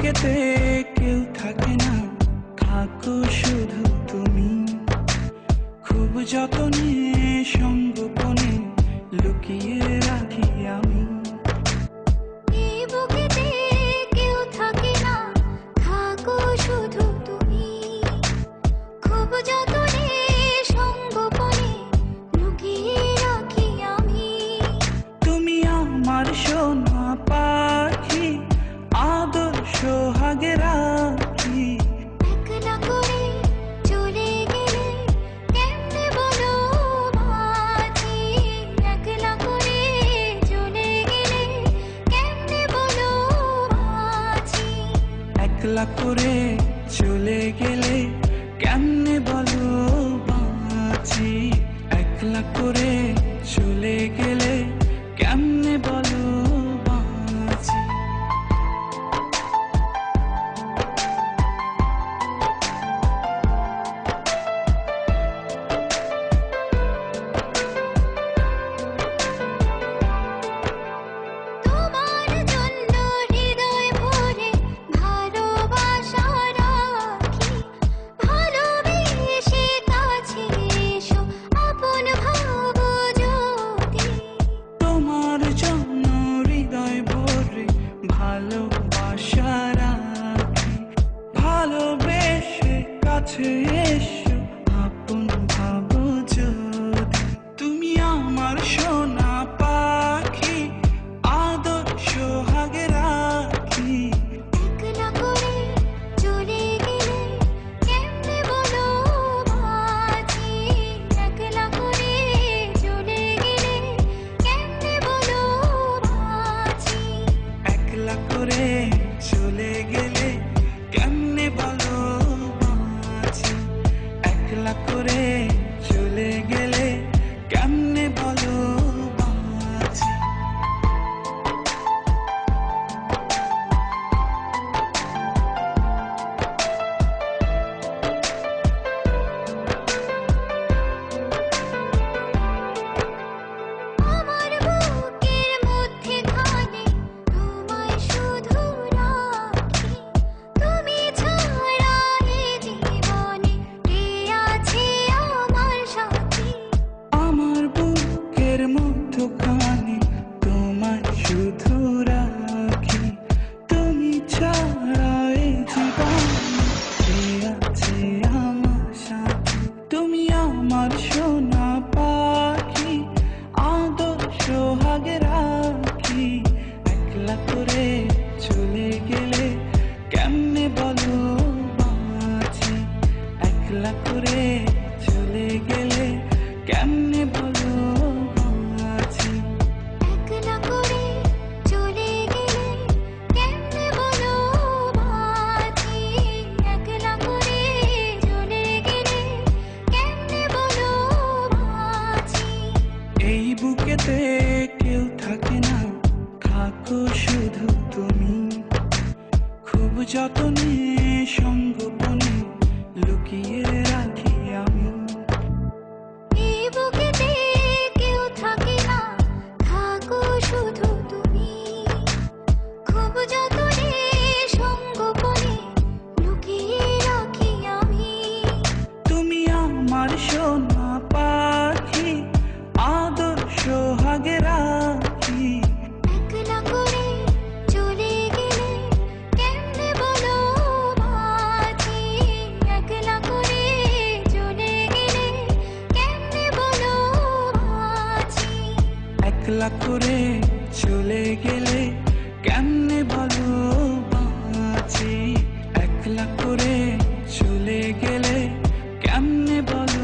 বুকেতে কেউ থাকে না, থাকো শুধু তুমি। খুব যতনে সঙ্গোপনে লুকিয়ে রাখি আমি। এই বুকেতে কেউ থাকে না, থাকো শুধু তুমি। খুব যতনে সঙ্গোপনে লুকিয়ে রাখি আমি। তুমি আমার সোনা পাখি, আদর সোহাগে রাখি। একলা করে চলে গেলে কেমনে বলো বাঁচি। একলা করে চলে গেলে কেমনে বলো বাঁচি। একলা করে চলে গেলে কেমনে বলো বাঁচি। একলা করে চলে গেলে কেমনে বলো বাঁচি। তোমার জন্য হৃদয় ভরে ভালোবাসা রাখি। ভালোবেসে কাছে এসো আপন ভাবো যদি। তোমার জন্য হৃদয় ভরে ভালোবাসা রাখি। ভালোবেসে কাছে এসো আপন ভাবো যদি। তুমি আমার সোনা পাখি, আদর সোহাগে রাখি। একলা করে চলে গেলে কেমনে বলো বাঁচি। একলা করে চলে গেলে কেমনে বলো বাঁচি। একলা করে চলে গেলে কেমনে বলো বাঁচি। একলা করে চলে গেলে কেমনে বলো বাঁচি। আমার বুকের মধ্যে খানে তোমায় শুধু রাখি। তুমি ছাড়া এ জীবনে কে আছে আমার সাথী। আমার বুকের মধ্যখানে তোমায় শুধু রাখি। তুমি ছাড়া এই জীবনে কে আছে আমার সাথী। তুমি আমার সোনা পাখি, আদর সোহাগে রাখি। একলা করে চলে গেলে কেমনে বলো বাঁচি। একলা করে চলে গেলে কেমনে বলো বাঁচি। একলা করে চলে গেলে কেমনে বলো বাঁচি। একলা করে চলে গেলে কেমনে বলো বাঁচি। এই বুকেতে কেউ থাকে না, থাকো শুধু তুমি। খুব যতনে সঙ্গোপনে লুকিয়ে রাখি আমি। এই বুকেতে কেউ থাকে না, থাকো শুধু তুমি। খুব যতনে সঙ্গোপনে লুকিয়ে রাখি আমি। তুমি আমার সোনা পাখি, আদর সোহাগে রাখি। একলা করে চলে গেলে কেমনে বলো বাঁচি। একলা করে চলে গেলে কেমনে বলো বাঁচি। একলা করে চলে গেলে কেমনে বলো বাঁচি। একলা করে চলে গেলে কেমনে বলো